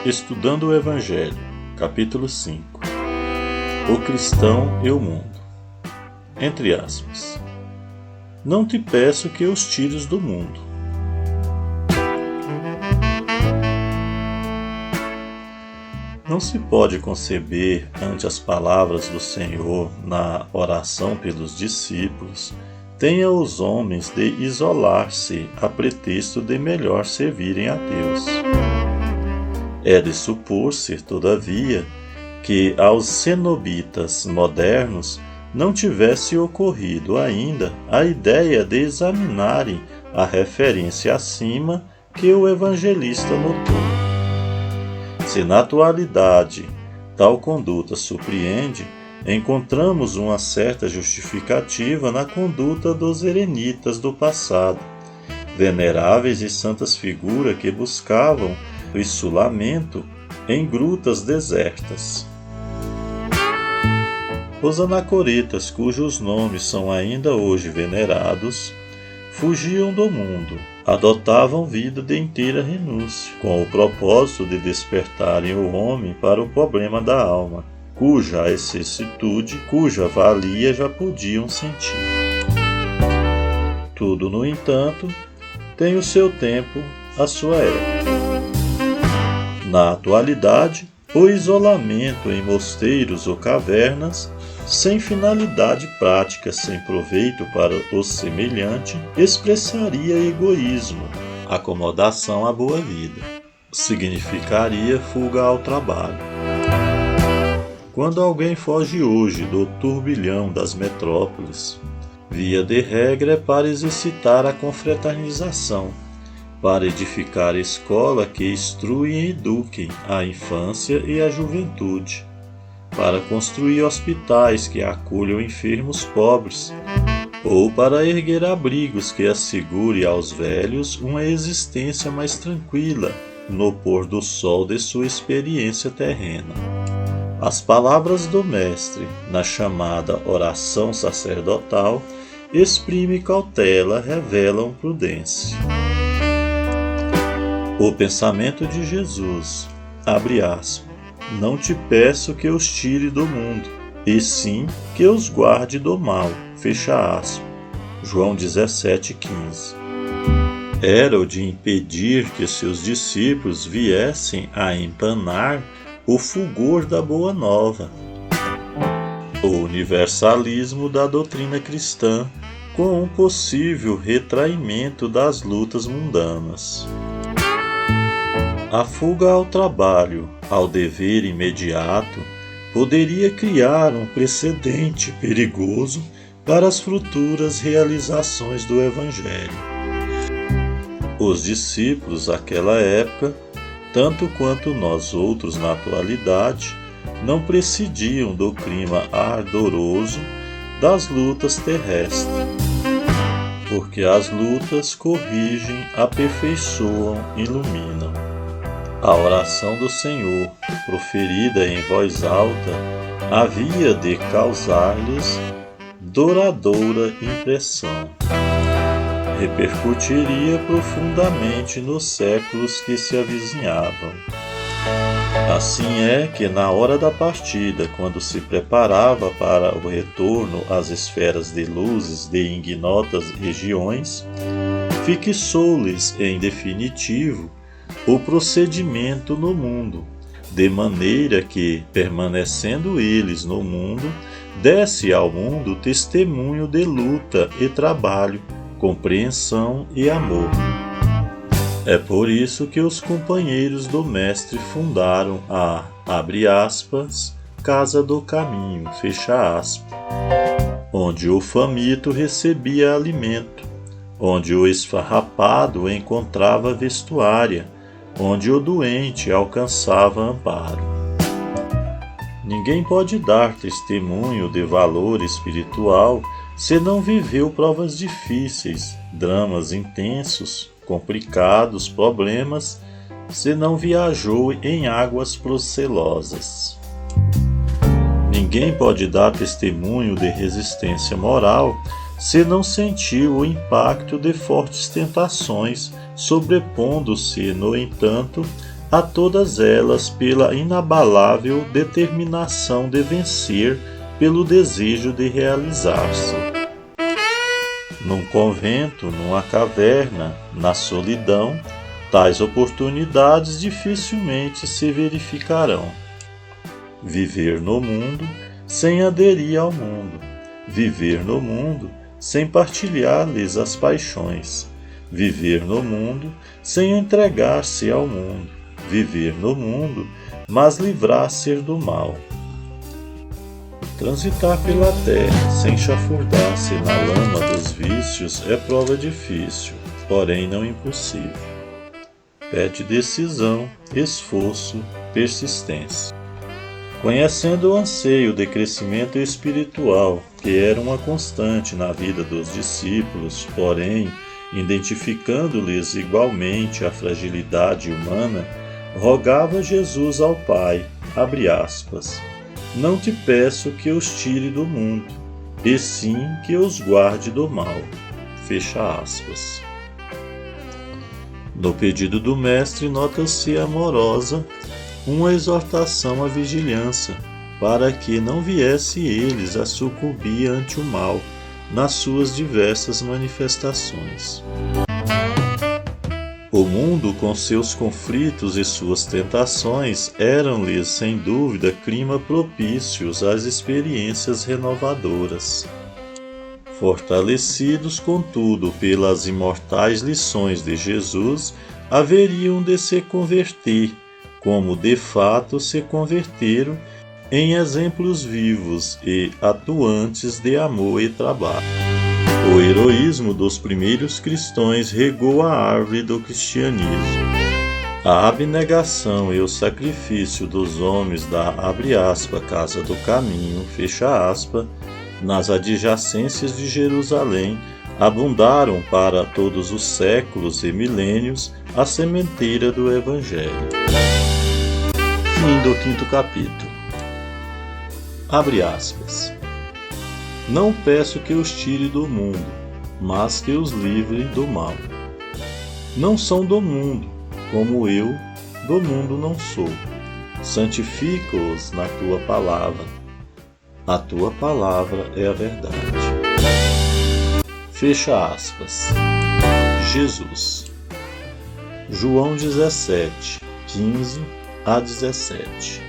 Estudando o Evangelho, capítulo 5. O cristão e o mundo. Entre aspas. Não te peço que os tires do mundo. Não se pode conceber, ante as palavras do Senhor na oração pelos discípulos, tenha os homens de isolar-se a pretexto de melhor servirem a Deus. É de supor-se, todavia, que aos cenobitas modernos não tivesse ocorrido ainda a ideia de examinarem a referência acima que o evangelista notou. Se na atualidade tal conduta surpreende, encontramos uma certa justificativa na conduta dos eremitas do passado, veneráveis e santas figuras que buscavam o isolamento em grutas desertas. Os anacoretas, cujos nomes são ainda hoje venerados, fugiam do mundo, adotavam vida de inteira renúncia, com o propósito de despertarem o homem para o problema da alma, cuja excessitude, cuja valia já podiam sentir. Tudo, no entanto, tem o seu tempo, a sua época. Na atualidade, o isolamento em mosteiros ou cavernas, sem finalidade prática, sem proveito para o semelhante, expressaria egoísmo, acomodação à boa vida. Significaria fuga ao trabalho. Quando alguém foge hoje do turbilhão das metrópoles, via de regra é para exercitar a confraternização, para edificar escola que instrui e eduquem a infância e a juventude, para construir hospitais que acolham enfermos pobres, ou para erguer abrigos que assegure aos velhos uma existência mais tranquila no pôr do sol de sua experiência terrena. As palavras do Mestre, na chamada oração sacerdotal, exprimem cautela, revelam prudência. O pensamento de Jesus, abre aspas, não te peço que os tire do mundo, e sim que os guarde do mal, fecha aspas. João 17,15. Era o de impedir que seus discípulos viessem a empanar o fulgor da Boa Nova, o universalismo da doutrina cristã, com um possível retraimento das lutas mundanas. A fuga ao trabalho, ao dever imediato, poderia criar um precedente perigoso para as futuras realizações do Evangelho. Os discípulos daquela época, tanto quanto nós outros na atualidade, não prescindiam do clima ardoroso das lutas terrestres, porque as lutas corrigem, aperfeiçoam, iluminam. A oração do Senhor, proferida em voz alta, havia de causar-lhes duradoura impressão. Repercutiria profundamente nos séculos que se avizinhavam. Assim é que, na hora da partida, quando se preparava para o retorno às esferas de luzes de ignotas regiões, fixou-lhes, em definitivo, o procedimento no mundo, de maneira que, permanecendo eles no mundo, desse ao mundo testemunho de luta e trabalho, compreensão e amor. É por isso que os companheiros do Mestre fundaram a, abre aspas, Casa do Caminho, fecha aspas, onde o faminto recebia alimento, onde o esfarrapado encontrava vestuária, onde o doente alcançava amparo. Ninguém pode dar testemunho de valor espiritual se não viveu provas difíceis, dramas intensos, complicados, problemas, se não viajou em águas procelosas. Ninguém pode dar testemunho de resistência moral se não sentiu o impacto de fortes tentações, sobrepondo-se, no entanto, a todas elas pela inabalável determinação de vencer, pelo desejo de realizar-se. Num convento, numa caverna, na solidão, tais oportunidades dificilmente se verificarão. Viver no mundo sem aderir ao mundo, viver no mundo sem partilhar-lhes as paixões, viver no mundo sem entregar-se ao mundo, viver no mundo, mas livrar-se do mal. Transitar pela terra sem chafurdar-se na lama dos vícios é prova difícil, porém não impossível. Pede decisão, esforço, persistência. Conhecendo o anseio de crescimento espiritual, que era uma constante na vida dos discípulos, porém, identificando-lhes igualmente a fragilidade humana, rogava Jesus ao Pai, abre aspas, não te peço que os tire do mundo, e sim que os guarde do mal, fecha aspas. No pedido do Mestre nota-se amorosa uma exortação à vigilância, para que não viesse eles a sucumbir ante o mal nas suas diversas manifestações. O mundo, com seus conflitos e suas tentações, eram-lhes, sem dúvida, clima propícios às experiências renovadoras. Fortalecidos, contudo, pelas imortais lições de Jesus, haveriam de se converter, como de fato se converteram, em exemplos vivos e atuantes de amor e trabalho. O heroísmo dos primeiros cristãos regou a árvore do cristianismo. A abnegação e o sacrifício dos homens da, abre aspas, casa do caminho, fecha aspas, nas adjacências de Jerusalém, abundaram para todos os séculos e milênios a sementeira do Evangelho. Fim do 5º capítulo. Abre aspas. Não peço que os tire do mundo, mas que os livre do mal. Não são do mundo, como eu do mundo não sou. Santifica-os na tua palavra. A tua palavra é a verdade. Fecha aspas. Jesus. João 17, 15 a 17.